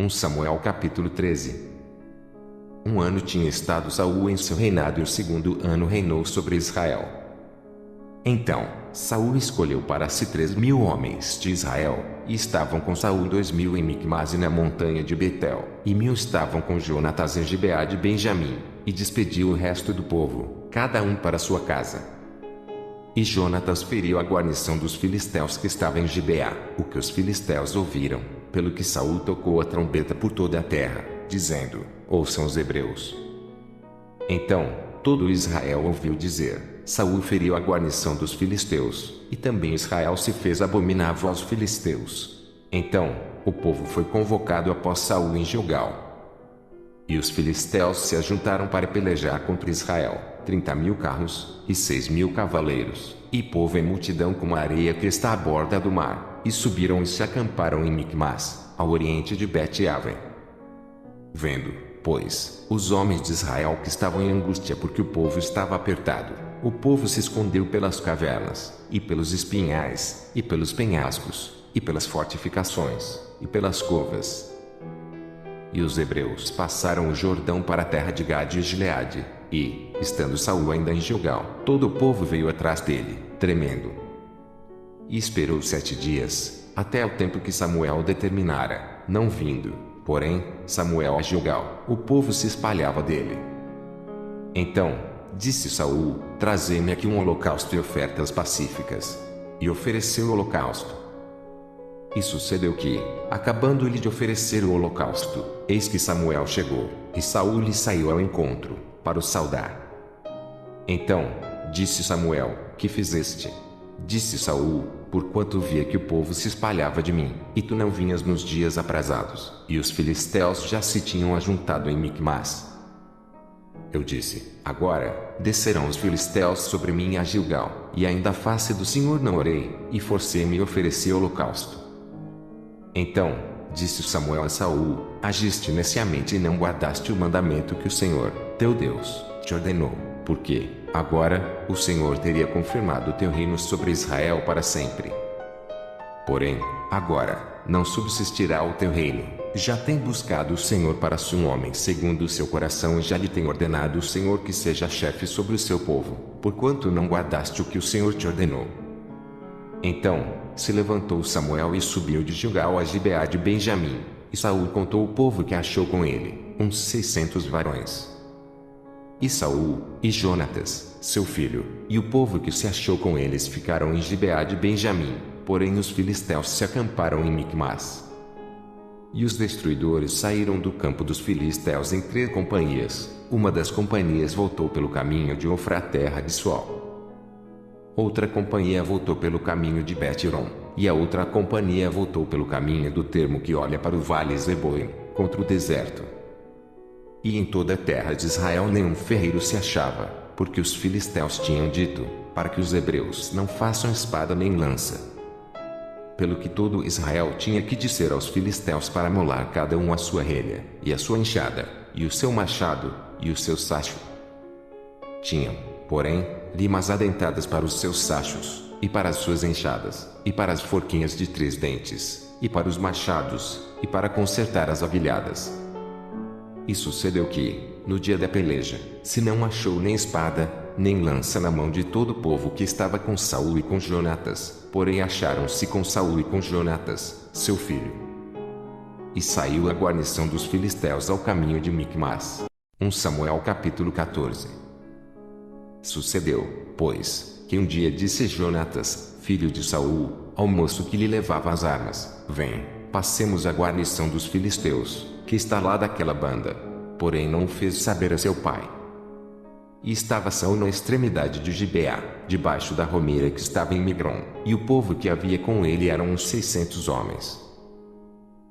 1 Samuel capítulo 13. Um ano tinha estado Saul em seu reinado e o segundo ano reinou sobre Israel. Então, Saul escolheu para si 3.000 homens de Israel, e estavam com Saul 2.000 em Micmas e na montanha de Betel, e 1.000 estavam com Jonatas em Gibeá de Benjamim, e despediu o resto do povo, cada um para sua casa. E Jonatas feriu a guarnição dos filisteus que estava em Gibeá, o que os filisteus ouviram, pelo que Saul tocou a trombeta por toda a terra, dizendo: ouçam os hebreus. Então, todo Israel ouviu dizer: Saul feriu a guarnição dos filisteus, e também Israel se fez abominável aos filisteus. Então, o povo foi convocado após Saul em Gilgal. E os filisteus se ajuntaram para pelejar contra Israel, 30.000 carros, e 6.000 cavaleiros, e povo em multidão como a areia que está à borda do mar, e subiram e se acamparam em Micmas, ao oriente de Bet-Aven. Vendo, pois, os homens de Israel que estavam em angústia porque o povo estava apertado, o povo se escondeu pelas cavernas, e pelos espinhais, e pelos penhascos, e pelas fortificações, e pelas covas. E os hebreus passaram o Jordão para a terra de Gade e Gileade, e, estando Saul ainda em Gilgal, todo o povo veio atrás dele, tremendo. E esperou 7 dias, até o tempo que Samuel determinara, não vindo, porém, Samuel a Gilgal, o povo se espalhava dele. Então, disse Saul: trazei-me aqui um holocausto e ofertas pacíficas. E ofereceu o holocausto. E sucedeu que, acabando ele de oferecer o holocausto, eis que Samuel chegou, e Saul lhe saiu ao encontro, para o saudar. Então, disse Samuel: que fizeste? Disse Saul: porquanto via que o povo se espalhava de mim, e tu não vinhas nos dias aprazados, e os filisteus já se tinham ajuntado em Micmas. Eu disse: agora, descerão os filisteus sobre mim a Gilgal, e ainda a face do Senhor não orei, e forcei-me e ofereci holocausto. Então, disse Samuel a Saul: agiste neciamente e não guardaste o mandamento que o Senhor, teu Deus, te ordenou, porque, agora, o Senhor teria confirmado o teu reino sobre Israel para sempre. Porém, agora, não subsistirá o teu reino. Já tem buscado o Senhor para si um homem segundo o seu coração e já lhe tem ordenado o Senhor que seja chefe sobre o seu povo, porquanto não guardaste o que o Senhor te ordenou. Então, se levantou Samuel e subiu de Gilgal a Gibeá de Benjamim, e Saul contou o povo que achou com ele, uns 600 varões. E Saul, e Jonatas, seu filho, e o povo que se achou com eles ficaram em Gibeá de Benjamim, porém os filisteus se acamparam em Micmas. E os destruidores saíram do campo dos filisteus em 3 companhias, uma das companhias voltou pelo caminho de Ofra, terra de Sual. Outra companhia voltou pelo caminho de Bet-Horon, e a outra companhia voltou pelo caminho do termo que olha para o vale Zeboim, contra o deserto. E em toda a terra de Israel nenhum ferreiro se achava, porque os filisteus tinham dito, para que os hebreus não façam espada nem lança. Pelo que todo Israel tinha que dizer aos filisteus para molar cada um a sua relha, e a sua enxada, e o seu machado, e o seu sacho. Tinham, porém, limas adentadas para os seus sachos, e para as suas enxadas, e para as forquinhas de 3 dentes, e para os machados, e para consertar as avilhadas. E sucedeu que, no dia da peleja, se não achou nem espada, nem lança na mão de todo o povo que estava com Saul e com Jonatas, porém acharam-se com Saul e com Jonatas, seu filho. E saiu a guarnição dos filisteus ao caminho de Micmas. 1 Samuel capítulo 14. Sucedeu, pois, que um dia disse Jonatas, filho de Saul, ao moço que lhe levava as armas: vem, passemos a guarnição dos filisteus, que está lá daquela banda. Porém não o fez saber a seu pai. E estava Saul na extremidade de Gibeá, debaixo da romeira que estava em Migron, e o povo que havia com ele eram uns 600 homens.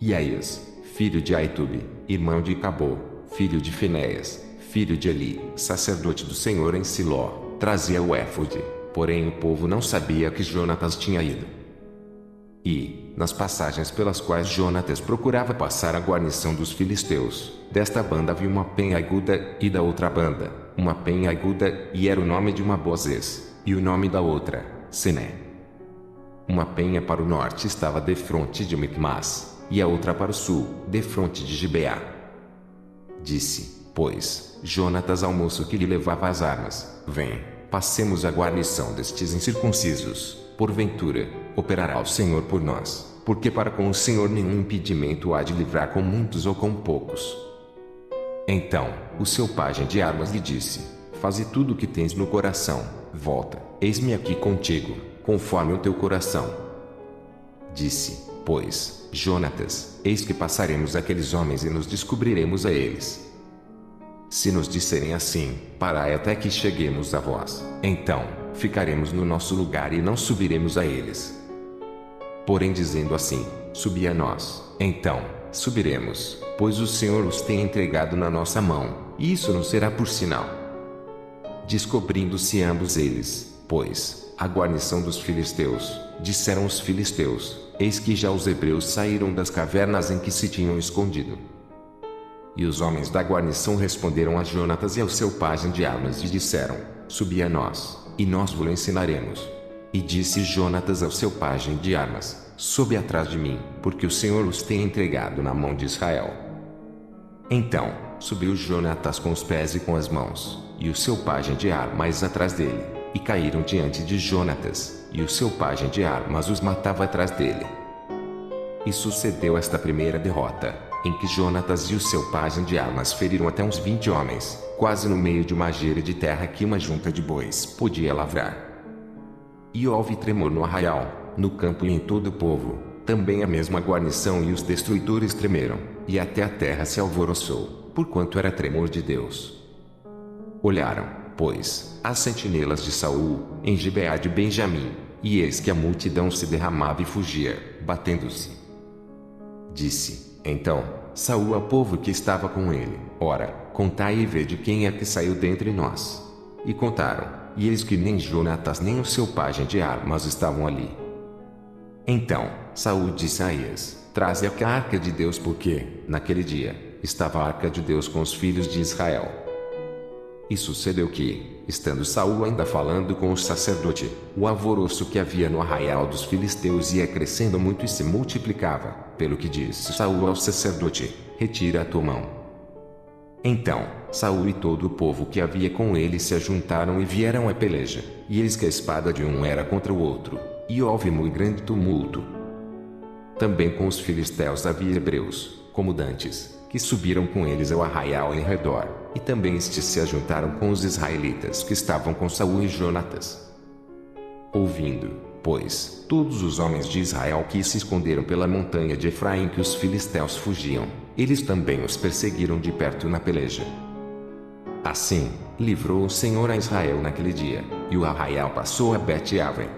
E Aías, filho de Aitube, irmão de Cabô, filho de Finéias, filho de Eli, sacerdote do Senhor em Siló, trazia o éfode, porém o povo não sabia que Jonatas tinha ido. E, nas passagens pelas quais Jonatas procurava passar a guarnição dos filisteus, desta banda havia uma penha aguda, e da outra banda, uma penha aguda, e era o nome de uma Bozez, e o nome da outra, Sené. Uma penha para o norte estava defronte de Micmas, e a outra para o sul, defronte de Gibeá. Disse, pois, Jonatas ao moço que lhe levava as armas: Vem, passemos a guarnição destes incircuncisos, porventura, operará o Senhor por nós, porque para com o Senhor nenhum impedimento há de livrar com muitos ou com poucos. Então, o seu pajem de armas lhe disse: Faze tudo o que tens no coração, volta, eis-me aqui contigo, conforme o teu coração. Disse, pois, Jonatas, eis que passaremos aqueles homens e nos descobriremos a eles. Se nos disserem assim, parai até que cheguemos a vós, então, ficaremos no nosso lugar e não subiremos a eles. Porém dizendo assim, subi a nós, então, subiremos, pois o Senhor os tem entregado na nossa mão, e isso nos será por sinal. Descobrindo-se ambos eles, pois, a guarnição dos filisteus, disseram os filisteus, eis que já os hebreus saíram das cavernas em que se tinham escondido. E os homens da guarnição responderam a Jonatas e ao seu pajem de armas e disseram, subi a nós, e nós vos ensinaremos. E disse Jonatas ao seu pajem de armas, sobe atrás de mim, porque o Senhor os tem entregado na mão de Israel. Então, subiu Jonatas com os pés e com as mãos, e o seu pajem de armas atrás dele, e caíram diante de Jonatas, e o seu pajem de armas os matava atrás dele. E sucedeu esta primeira derrota, em que Jonatas e o seu pajem de armas feriram até uns 20 homens, quase no meio de uma jeira de terra que uma junta de bois podia lavrar. E houve tremor no arraial, no campo e em todo o povo, também a mesma guarnição e os destruidores tremeram, e até a terra se alvoroçou, porquanto era tremor de Deus. Olharam, pois, as sentinelas de Saul, em Gibeá de Benjamim, e eis que a multidão se derramava e fugia, batendo-se. Disse, então, Saul ao povo que estava com ele, ora, contai e vede quem é que saiu dentre nós. E contaram, e eis que nem Jonatas nem o seu pajem de armas estavam ali. Então, Saul disse a Aías, traze a arca de Deus, porque, naquele dia, estava a arca de Deus com os filhos de Israel. E sucedeu que, estando Saul ainda falando com o sacerdote, o alvoroço que havia no arraial dos filisteus ia crescendo muito e se multiplicava, pelo que disse Saul ao sacerdote, retira a tua mão. Então, Saul e todo o povo que havia com ele se ajuntaram e vieram à peleja, e eis que a espada de um era contra o outro, e houve muito grande tumulto. Também com os filisteus havia hebreus, como dantes, que subiram com eles ao arraial em redor, e também estes se ajuntaram com os israelitas que estavam com Saul e Jonatas. Ouvindo, pois, todos os homens de Israel que se esconderam pela montanha de Efraim que os filisteus fugiam, eles também os perseguiram de perto na peleja. Assim, livrou o Senhor a Israel naquele dia, e o arraial passou a Bet-Aven.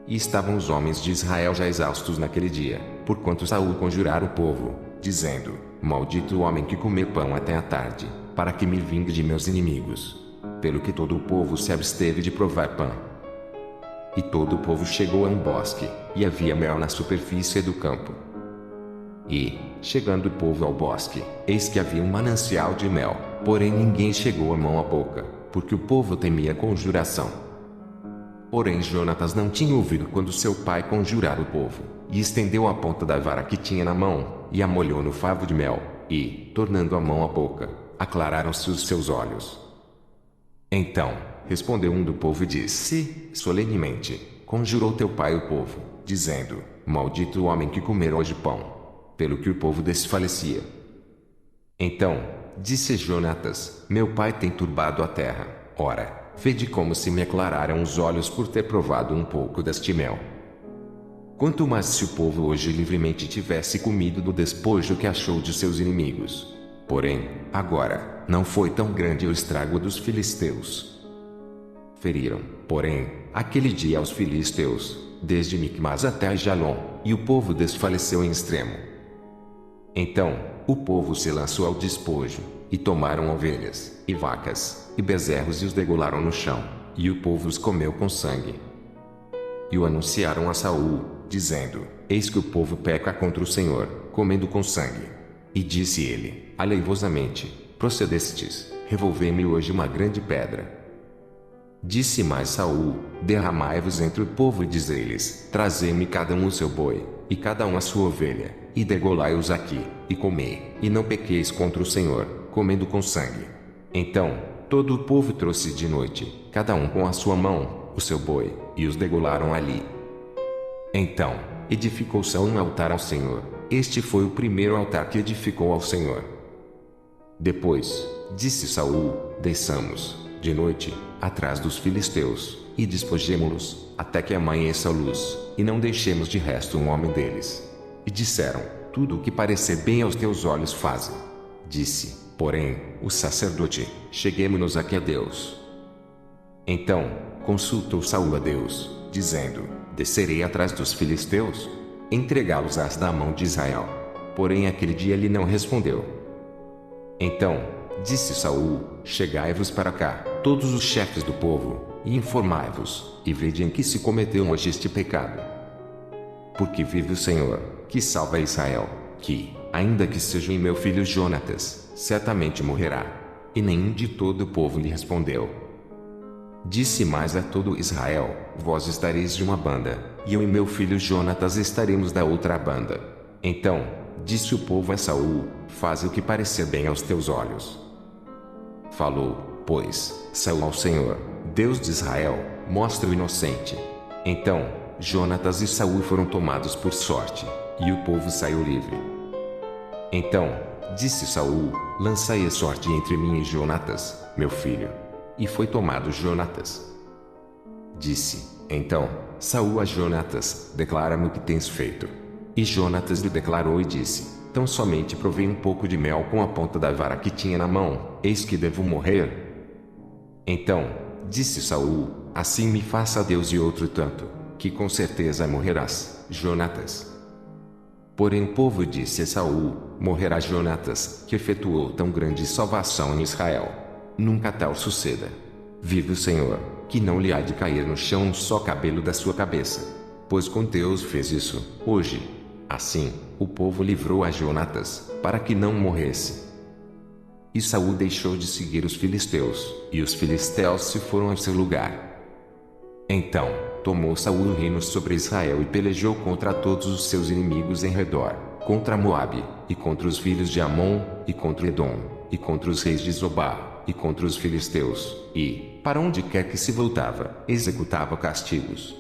E estavam os homens de Israel já exaustos naquele dia, porquanto Saul conjurara o povo, dizendo, maldito o homem que comer pão até a tarde, para que me vingue de meus inimigos. Pelo que todo o povo se absteve de provar pão. E todo o povo chegou a um bosque, e havia mel na superfície do campo. E, chegando o povo ao bosque, eis que havia um manancial de mel, porém ninguém chegou a mão à boca, porque o povo temia a conjuração. Porém Jonatas não tinha ouvido quando seu pai conjurara o povo, e estendeu a ponta da vara que tinha na mão, e a molhou no favo de mel, e, tornando a mão à boca, aclararam-se os seus olhos. Então, respondeu um do povo e disse, solenemente, conjurou teu pai o povo, dizendo, maldito o homem que comer hoje pão. Pelo que o povo desfalecia. Então, disse Jonatas, meu pai tem turbado a terra, ora, vede como se me aclararam os olhos por ter provado um pouco deste mel. Quanto mais se o povo hoje livremente tivesse comido do despojo que achou de seus inimigos. Porém, agora, não foi tão grande o estrago dos filisteus. Feriram, porém, aquele dia aos filisteus, desde Micmas até Ajalon, e o povo desfaleceu em extremo. Então, o povo se lançou ao despojo, e tomaram ovelhas, e vacas, e bezerros e os degolaram no chão, e o povo os comeu com sangue. E o anunciaram a Saul, dizendo, eis que o povo peca contra o Senhor, comendo com sangue. E disse ele, aleivosamente, procedestes, revolvei-me hoje uma grande pedra. Disse mais Saul, derramai-vos entre o povo e dizei-lhes, trazei-me cada um o seu boi, e cada um a sua ovelha, e degolai-os aqui, e comei, e não pequeis contra o Senhor, comendo com sangue. Então, todo o povo trouxe de noite, cada um com a sua mão, o seu boi, e os degolaram ali. Então, edificou Saul um altar ao Senhor. Este foi o primeiro altar que edificou ao Senhor. Depois, disse Saul: desçamos, de noite, atrás dos filisteus, e despojemo-los, até que amanheça a luz, e não deixemos de resto um homem deles. E disseram: tudo o que parecer bem aos teus olhos faze. Disse, porém, o sacerdote: cheguemo-nos aqui a Deus. Então, consultou Saul a Deus, dizendo: descerei atrás dos filisteus? Entregá-los-ás da mão de Israel. Porém aquele dia ele não respondeu. Então, disse Saul: chegai-vos para cá, todos os chefes do povo, e informai-vos, e vede em que se cometeu hoje este pecado. Porque vive o Senhor, que salva Israel, que, ainda que seja em meu filho Jonatas, certamente morrerá. E nenhum de todo o povo lhe respondeu. Disse mais a todo Israel: vós estareis de uma banda, e eu e meu filho Jonatas estaremos da outra banda. Então, disse o povo a Saul: faze o que parecer bem aos teus olhos. Falou, pois, Saul ao Senhor, Deus de Israel: mostra o inocente. Então, Jonatas e Saul foram tomados por sorte, e o povo saiu livre. Então, disse Saul: lançai a sorte entre mim e Jonatas, meu filho. E foi tomado Jonatas. Disse, então, Saul a Jonatas: declara-me o que tens feito. E Jonatas lhe declarou e disse: tão somente provei um pouco de mel com a ponta da vara que tinha na mão, eis que devo morrer. Então, disse Saul: assim me faça Deus e outro tanto, que com certeza morrerás, Jonatas. Porém o povo disse a Saul: morrerá Jonatas, que efetuou tão grande salvação em Israel. Nunca tal suceda. Vive o Senhor, que não lhe há de cair no chão um só cabelo da sua cabeça. Pois com Deus fez isso, hoje. Assim, o povo livrou a Jonatas, para que não morresse. E Saul deixou de seguir os filisteus, e os filisteus se foram ao seu lugar. Então, tomou Saul o reino sobre Israel e pelejou contra todos os seus inimigos em redor, contra Moabe, e contra os filhos de Amon, e contra Edom, e contra os reis de Zobá, e contra os filisteus, e, para onde quer que se voltava, executava castigos.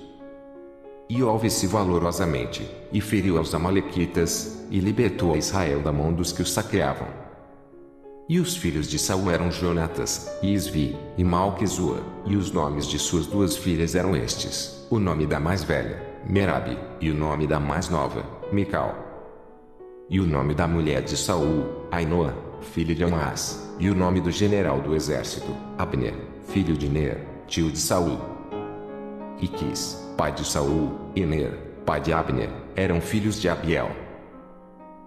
E houve-se valorosamente, e feriu aos amalequitas, e libertou a Israel da mão dos que os saqueavam. E os filhos de Saul eram Jonatas, e Isvi, e Malquizua, e os nomes de suas duas filhas eram estes: o nome da mais velha, Merabe, e o nome da mais nova, Mical. E o nome da mulher de Saul, Ainoa, filha de Amás, e o nome do general do exército, Abner, filho de Ner, tio de Saul. E Quis, pai de Saul, e Ner, pai de Abner, eram filhos de Abiel.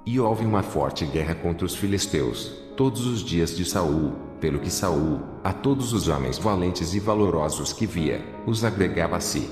E houve uma forte guerra contra os filisteus, todos os dias de Saul, pelo que Saul, a todos os homens valentes e valorosos que via, os agregava a si.